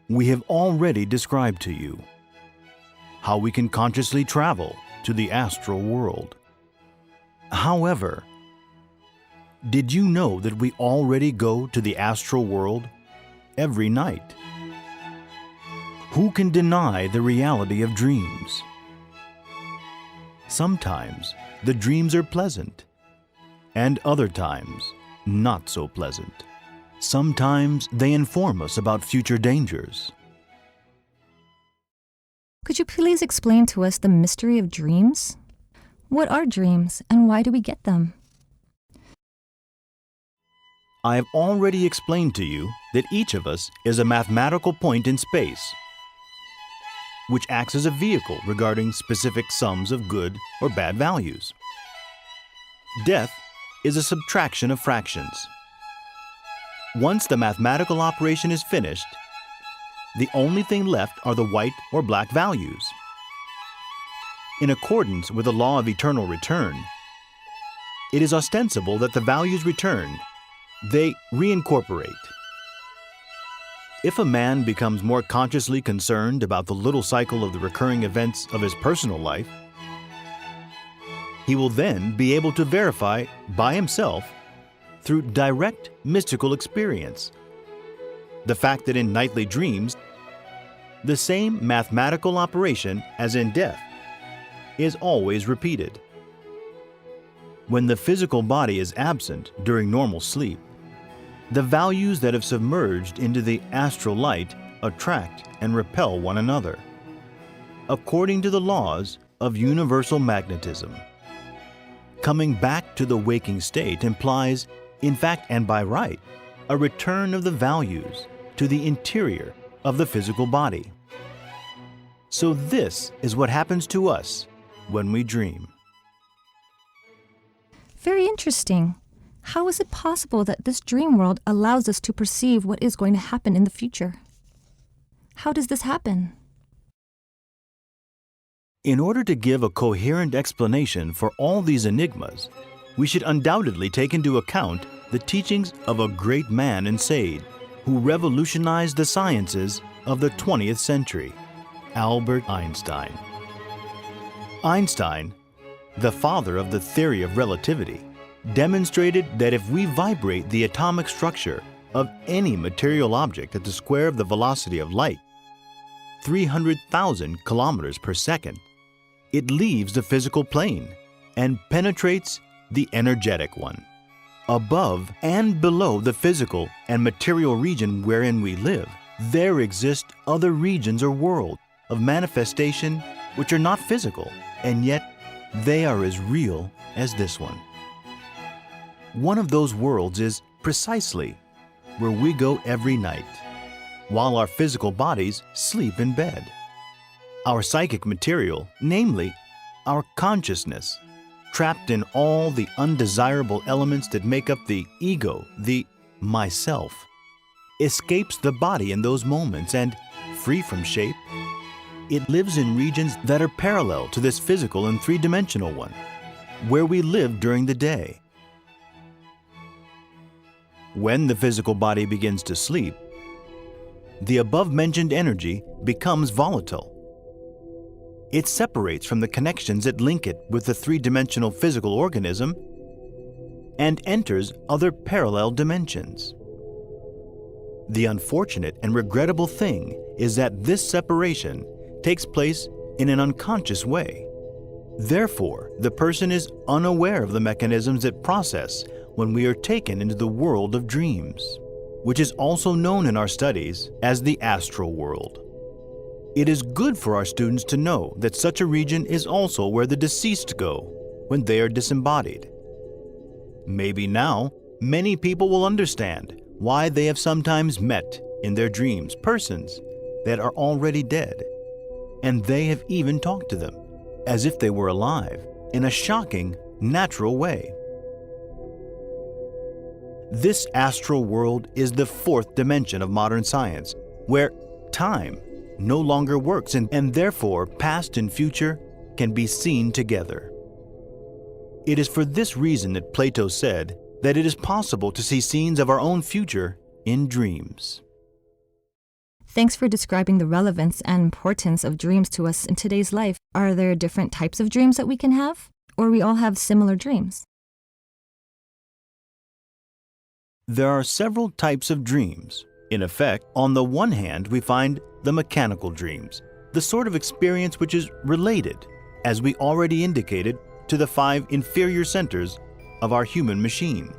we have already described to you how we can consciously travel to the astral world. However, did you know that we already go to the astral world every night? Who can deny the reality of dreams? Sometimes the dreams are pleasant, and other times not so pleasant. Sometimes they inform us about future dangers. Could you please explain to us the mystery of dreams? What are dreams and why do we get them? I have already explained to you that each of us is a mathematical point in space, which acts as a vehicle regarding specific sums of good or bad values. Death is a subtraction of fractions. Once the mathematical operation is finished, the only thing left are the white or black values. In accordance with the law of eternal return, it is ostensible that the values returned, they reincorporate. If a man becomes more consciously concerned about the little cycle of the recurring events of his personal life, he will then be able to verify by himself through direct mystical experience the fact that in nightly dreams, the same mathematical operation as in death is always repeated. When the physical body is absent during normal sleep, the values that have submerged into the astral light attract and repel one another, according to the laws of universal magnetism. Coming back to the waking state implies, in fact and by right, a return of the values to the interior of the physical body. So this is what happens to us when we dream. Very interesting. How is it possible that this dream world allows us to perceive what is going to happen in the future? How does this happen? In order to give a coherent explanation for all these enigmas, we should undoubtedly take into account the teachings of a great man and sage who revolutionized the sciences of the 20th century, Albert Einstein. Einstein, the father of the theory of relativity, demonstrated that if we vibrate the atomic structure of any material object at the square of the velocity of light, 300,000 kilometers per second, it leaves the physical plane and penetrates the energetic one. Above and below the physical and material region wherein we live, there exist other regions or worlds of manifestation which are not physical, and yet they are as real as this one. One of those worlds is precisely where we go every night, while our physical bodies sleep in bed. Our psychic material, namely our consciousness, trapped in all the undesirable elements that make up the ego, the myself, escapes the body in those moments and, free from shape, it lives in regions that are parallel to this physical and three-dimensional one, where we live during the day. When the physical body begins to sleep, the above-mentioned energy becomes volatile. It separates from the connections that link it with the three-dimensional physical organism and enters other parallel dimensions. The unfortunate and regrettable thing is that this separation takes place in an unconscious way. Therefore, the person is unaware of the mechanisms that process when we are taken into the world of dreams, which is also known in our studies as the astral world. It is good for our students to know that such a region is also where the deceased go when they are disembodied. Maybe now, many people will understand why they have sometimes met in their dreams persons that are already dead, and they have even talked to them as if they were alive in a shocking, natural way. This astral world is the fourth dimension of modern science, where time no longer works and therefore past and future can be seen together. It is for this reason that Plato said that it is possible to see scenes of our own future in dreams. Thanks for describing the relevance and importance of dreams to us in today's life. Are there different types of dreams that we can have, or we all have similar dreams? There are several types of dreams. In effect, on the one hand, we find the mechanical dreams, the sort of experience which is related, as we already indicated, to the 5 inferior centers of our human machine.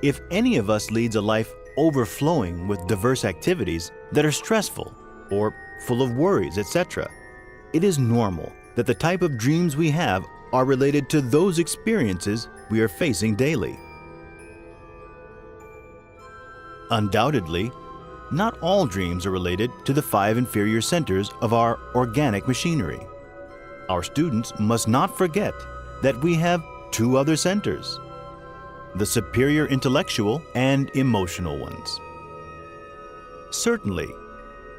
If any of us leads a life overflowing with diverse activities that are stressful or full of worries, etc., it is normal that the type of dreams we have are related to those experiences we are facing daily. Undoubtedly, not all dreams are related to the 5 inferior centers of our organic machinery. Our students must not forget that we have 2 other centers, the superior intellectual and emotional ones. Certainly,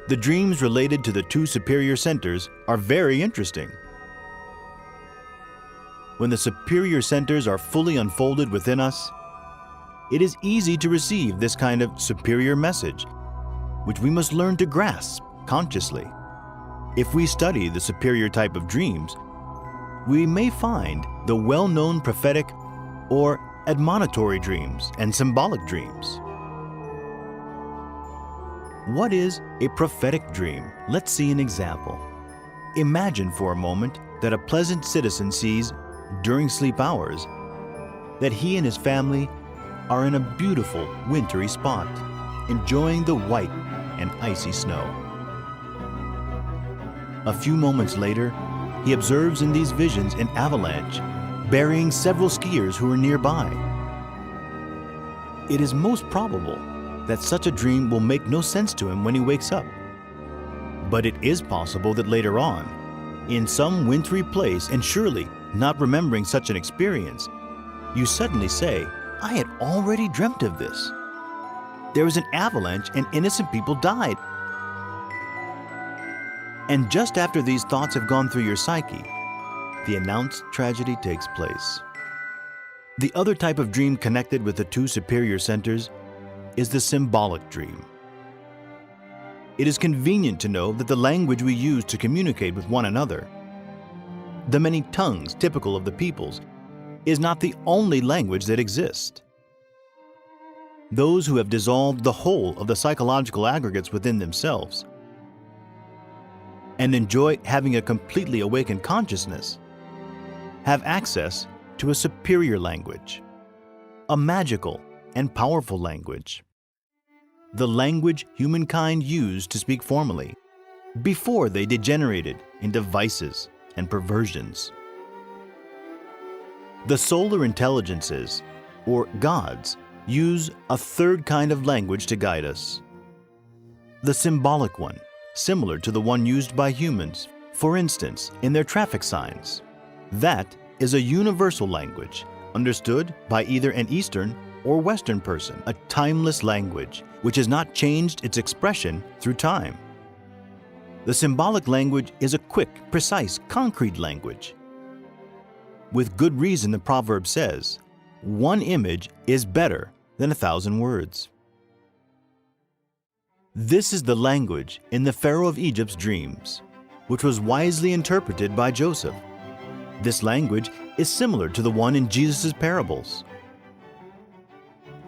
the dreams related to the 2 superior centers are very interesting. When the superior centers are fully unfolded within us, it is easy to receive this kind of superior message, which we must learn to grasp consciously. If we study the superior type of dreams, we may find the well-known prophetic or admonitory dreams and symbolic dreams. What is a prophetic dream? Let's see an example. Imagine for a moment that a pleasant citizen sees, during sleep hours, that he and his family are in a beautiful wintry spot, enjoying the white and icy snow. A few moments later, he observes in these visions an avalanche, burying several skiers who are nearby. It is most probable that such a dream will make no sense to him when he wakes up. But it is possible that later on, in some wintry place, and surely not remembering such an experience, you suddenly say, "I had already dreamt of this. There was an avalanche and innocent people died." And just after these thoughts have gone through your psyche, the announced tragedy takes place. The other type of dream connected with the 2 superior centers is the symbolic dream. It is convenient to know that the language we use to communicate with one another, the many tongues typical of the peoples, is not the only language that exists. Those who have dissolved the whole of the psychological aggregates within themselves and enjoy having a completely awakened consciousness have access to a superior language, a magical and powerful language, the language humankind used to speak formally before they degenerated into vices and perversions. The solar intelligences, or gods, use a third kind of language to guide us. The symbolic one, similar to the one used by humans, for instance, in their traffic signs. That is a universal language, understood by either an Eastern or Western person, a timeless language which has not changed its expression through time. The symbolic language is a quick, precise, concrete language. With good reason, the proverb says, "One image is better than 1,000 words." This is the language in the Pharaoh of Egypt's dreams, which was wisely interpreted by Joseph. This language is similar to the one in Jesus' parables.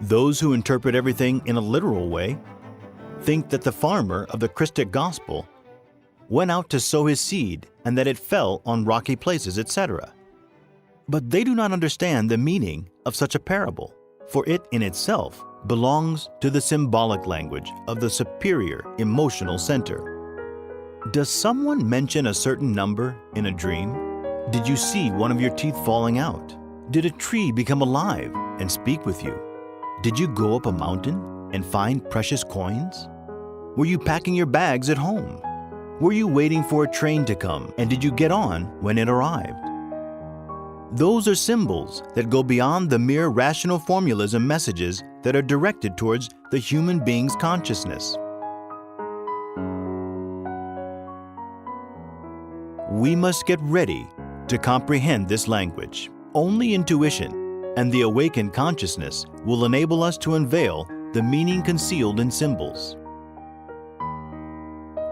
Those who interpret everything in a literal way think that the farmer of the Christic gospel went out to sow his seed and that it fell on rocky places, etc. But they do not understand the meaning of such a parable, for it in itself belongs to the symbolic language of the superior emotional center. Does someone mention a certain number in a dream? Did you see one of your teeth falling out? Did a tree become alive and speak with you? Did you go up a mountain and find precious coins? Were you packing your bags at home? Were you waiting for a train to come, and did you get on when it arrived? Those are symbols that go beyond the mere rational formalism messages that are directed towards the human being's consciousness. We must get ready to comprehend this language. Only intuition and the awakened consciousness will enable us to unveil the meaning concealed in symbols.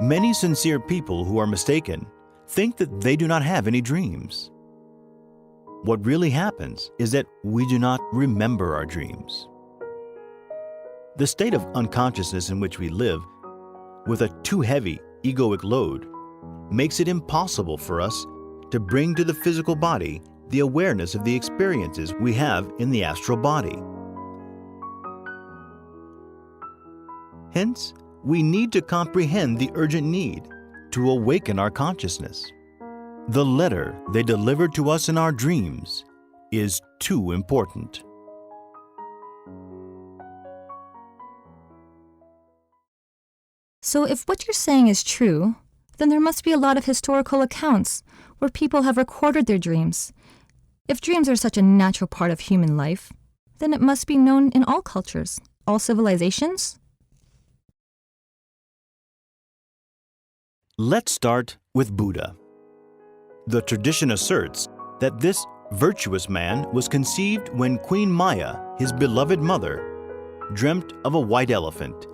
Many sincere people who are mistaken think that they do not have any dreams. What really happens is that we do not remember our dreams. The state of unconsciousness in which we live, with a too heavy egoic load, makes it impossible for us to bring to the physical body the awareness of the experiences we have in the astral body. Hence, we need to comprehend the urgent need to awaken our consciousness. The letter they deliver to us in our dreams is too important. So if what you're saying is true, then there must be a lot of historical accounts where people have recorded their dreams. If dreams are such a natural part of human life, then it must be known in all cultures, all civilizations. Let's start with Buddha. The tradition asserts that this virtuous man was conceived when Queen Maya, his beloved mother, dreamt of a white elephant,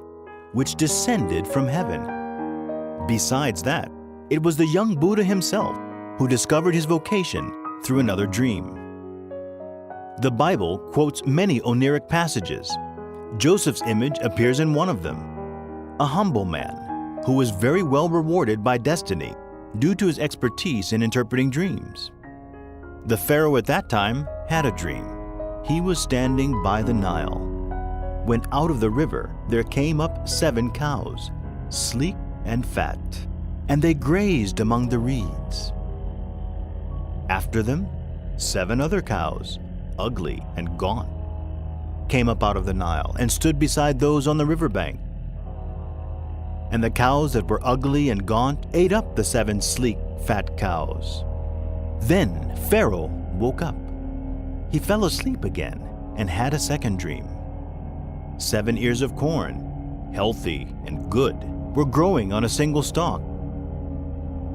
which descended from heaven. Besides that, it was the young Buddha himself who discovered his vocation through another dream. The Bible quotes many oniric passages. Joseph's image appears in one of them. A humble man who was very well rewarded by destiny due to his expertise in interpreting dreams. The Pharaoh at that time had a dream. He was standing by the Nile, when out of the river there came up 7 cows, sleek and fat, and they grazed among the reeds. After them, 7 other cows, ugly and gaunt, came up out of the Nile and stood beside those on the riverbank. And the cows that were ugly and gaunt ate up the 7 sleek, fat cows. Then Pharaoh woke up. He fell asleep again and had a second dream. 7 ears of corn, healthy and good, were growing on a single stalk.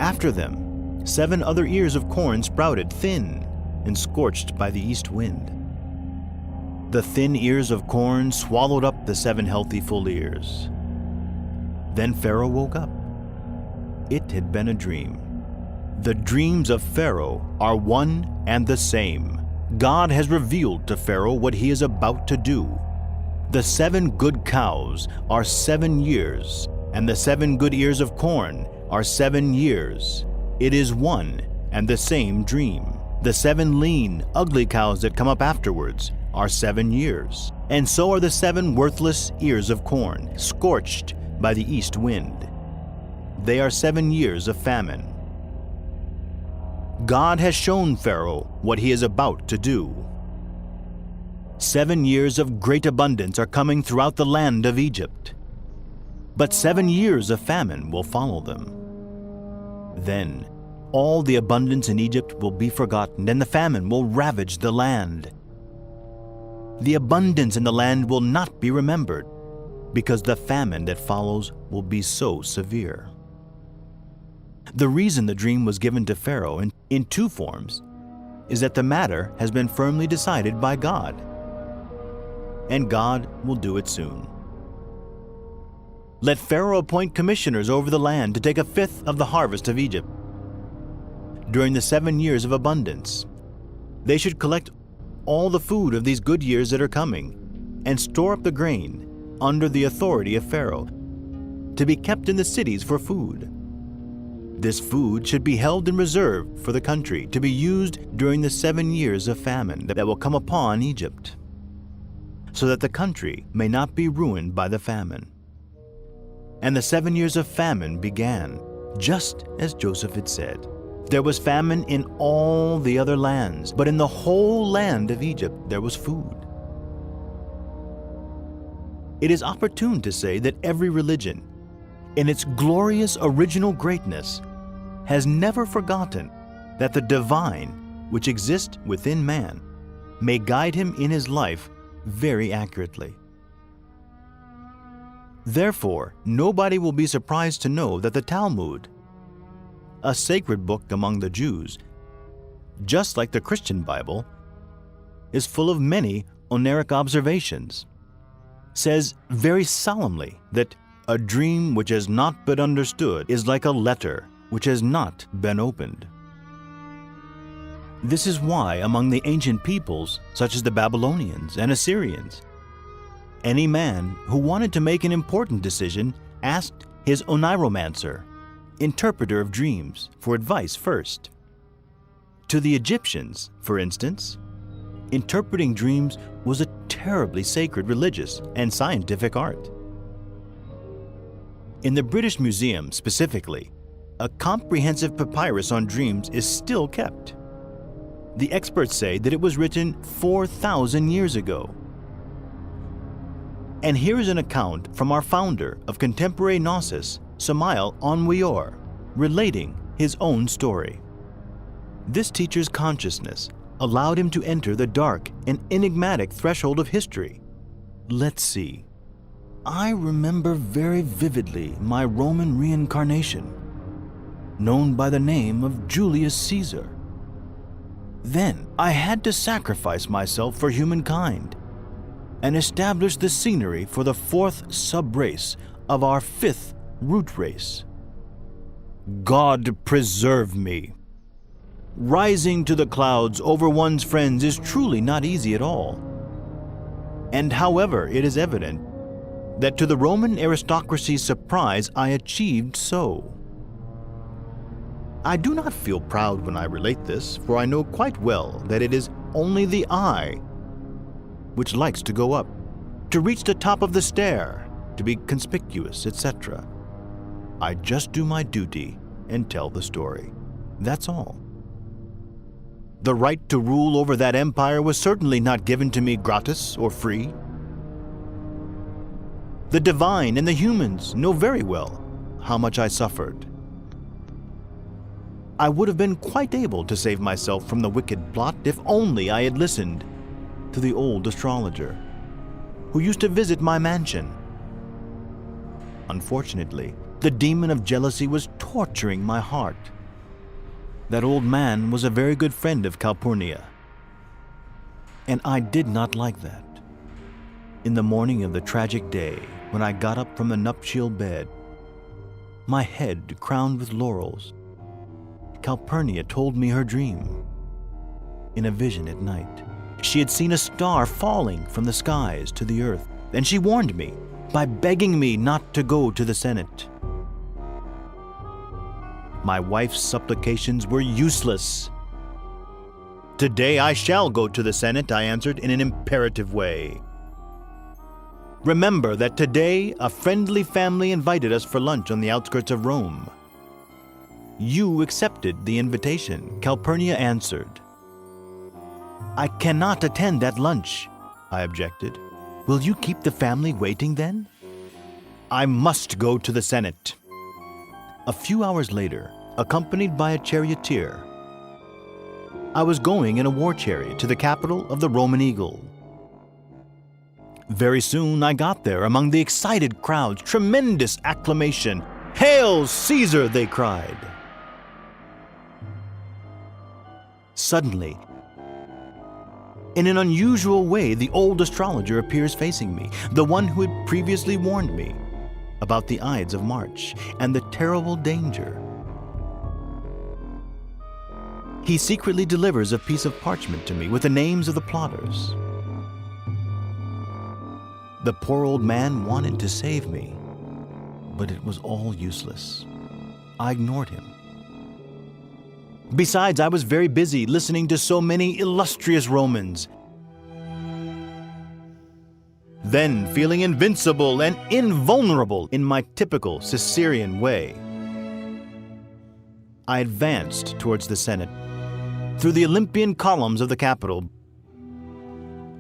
After them, 7 other ears of corn sprouted thin and scorched by the east wind. The thin ears of corn swallowed up the 7 healthy full ears. Then Pharaoh woke up. It had been a dream. The dreams of Pharaoh are one and the same. God has revealed to Pharaoh what he is about to do. The 7 good cows are 7 years, and the 7 good ears of corn are 7 years. It is one and the same dream. The 7 lean, ugly cows that come up afterwards are 7 years, and so are the 7 worthless ears of corn, scorched by the east wind. They are 7 years of famine. God has shown Pharaoh what he is about to do. 7 years of great abundance are coming throughout the land of Egypt, but 7 years of famine will follow them. Then all the abundance in Egypt will be forgotten, and the famine will ravage the land. The abundance in the land will not be remembered, because the famine that follows will be so severe. The reason the dream was given to Pharaoh in 2 forms is that the matter has been firmly decided by God, and God will do it soon. Let Pharaoh appoint commissioners over the land to take 1/5 of the harvest of Egypt. During the 7 years of abundance, they should collect all the food of these good years that are coming and store up the grain under the authority of Pharaoh to be kept in the cities for food. This food should be held in reserve for the country to be used during the 7 years of famine that will come upon Egypt, so that the country may not be ruined by the famine. And the 7 years of famine began, just as Joseph had said. There was famine in all the other lands, but in the whole land of Egypt there was food. It is opportune to say that every religion, in its glorious original greatness, has never forgotten that the divine, which exists within man, may guide him in his life very accurately. Therefore, nobody will be surprised to know that the Talmud, a sacred book among the Jews, just like the Christian Bible, is full of many oniric observations, says very solemnly that A dream which has not been understood is like a letter which has not been opened. This is why among the ancient peoples, such as the Babylonians and Assyrians, any man who wanted to make an important decision asked his oniromancer, interpreter of dreams, for advice first. To the Egyptians, for instance, interpreting dreams was a terribly sacred religious and scientific art. In the British Museum specifically, a comprehensive papyrus on dreams is still kept. The experts say that it was written 4,000 years ago. And here is an account from our founder of contemporary Gnosis, Samael Onweor, relating his own story. This teacher's consciousness allowed him to enter the dark and enigmatic threshold of history. Let's see. I remember very vividly my Roman reincarnation, known by the name of Julius Caesar. Then I had to sacrifice myself for humankind and establish the scenery for the 4th sub-race of our 5th root race. God preserve me. Rising to the clouds over one's friends is truly not easy at all. And however, it is evident that to the Roman aristocracy's surprise, I achieved so. I do not feel proud when I relate this, for I know quite well that it is only the eye which likes to go up, to reach the top of the stair, to be conspicuous, etc. I just do my duty and tell the story. That's all. The right to rule over that empire was certainly not given to me gratis or free. The divine and the humans know very well how much I suffered. I would have been quite able to save myself from the wicked plot if only I had listened to the old astrologer who used to visit my mansion. Unfortunately, the demon of jealousy was torturing my heart. That old man was a very good friend of Calpurnia, and I did not like that. In the morning of the tragic day, when I got up from the nuptial bed, my head crowned with laurels, Calpurnia told me her dream. In a vision at night, she had seen a star falling from the skies to the earth, and she warned me by begging me not to go to the Senate. My wife's supplications were useless. Today I shall go to the Senate, I answered in an imperative way. Remember that today a friendly family invited us for lunch on the outskirts of Rome. You accepted the invitation, Calpurnia answered. I cannot attend that lunch, I objected. Will you keep the family waiting then? I must go to the Senate. A few hours later, accompanied by a charioteer, I was going in a war chariot to the capital of the Roman Eagle. Very soon I got there among the excited crowds. Tremendous acclamation. Hail Caesar, they cried. Suddenly, in an unusual way, the old astrologer appears facing me, the one who had previously warned me about the Ides of March and the terrible danger. He secretly delivers a piece of parchment to me with the names of the plotters. The poor old man wanted to save me, but it was all useless. I ignored him. Besides, I was very busy listening to so many illustrious Romans. Then, feeling invincible and invulnerable in my typical Caesarean way, I advanced towards the Senate, through the Olympian columns of the Capitol.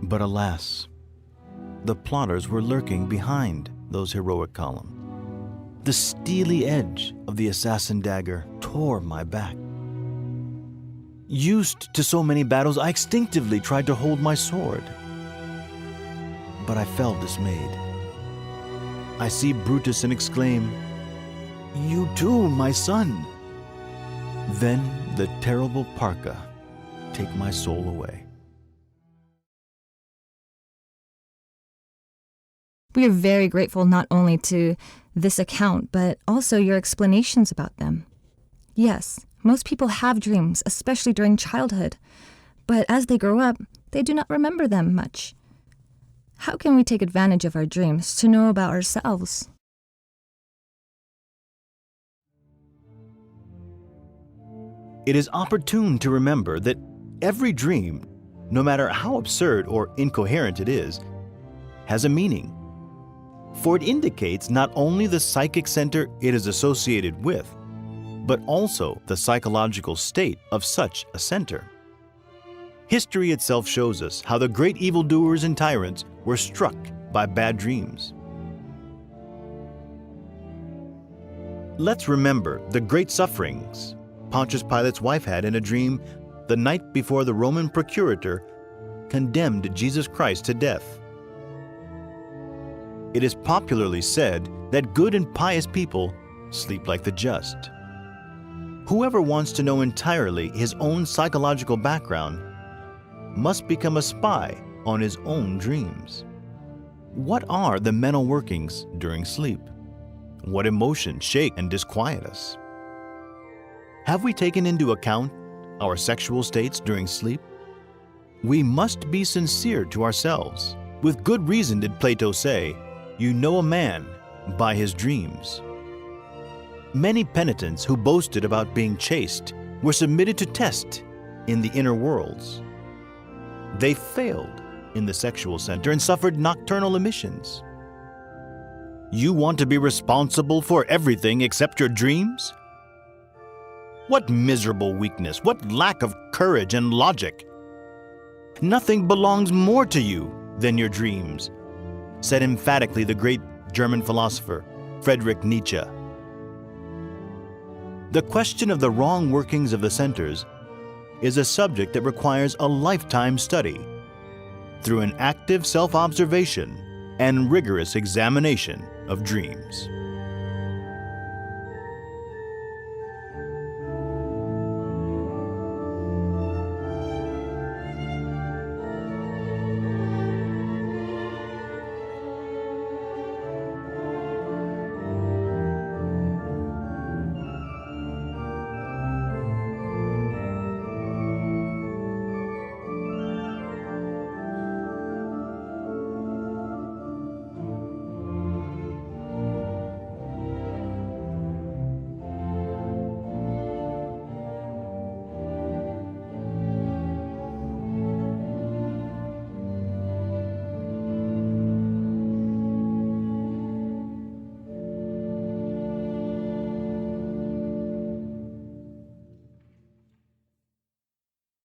But alas, the plotters were lurking behind those heroic columns. The steely edge of the assassin dagger tore my back. Used to so many battles, I instinctively tried to hold my sword. But I felt dismayed. I see Brutus and exclaim, "You too, my son!" Then the terrible parka take my soul away. We are very grateful not only to this account, but also your explanations about them. Yes, most people have dreams, especially during childhood, but as they grow up, they do not remember them much. How can we take advantage of our dreams to know about ourselves? It is opportune to remember that every dream, no matter how absurd or incoherent it is, has a meaning. For it indicates not only the psychic center it is associated with, but also the psychological state of such a center. History itself shows us how the great evildoers and tyrants were struck by bad dreams. Let's remember the great sufferings Pontius Pilate's wife had in a dream the night before the Roman procurator condemned Jesus Christ to death. It is popularly said that good and pious people sleep like the just. Whoever wants to know entirely his own psychological background must become a spy on his own dreams. What are the mental workings during sleep? What emotions shake and disquiet us? Have we taken into account our sexual states during sleep? We must be sincere to ourselves. With good reason did Plato say, "You know a man by his dreams." Many penitents who boasted about being chaste were submitted to test in the inner worlds. They failed in the sexual center and suffered nocturnal emissions. You want to be responsible for everything except your dreams? What miserable weakness, what lack of courage and logic! Nothing belongs more to you than your dreams, said emphatically the great German philosopher Friedrich Nietzsche. The question of the wrong workings of the centers is a subject that requires a lifetime study through an active self-observation and rigorous examination of dreams.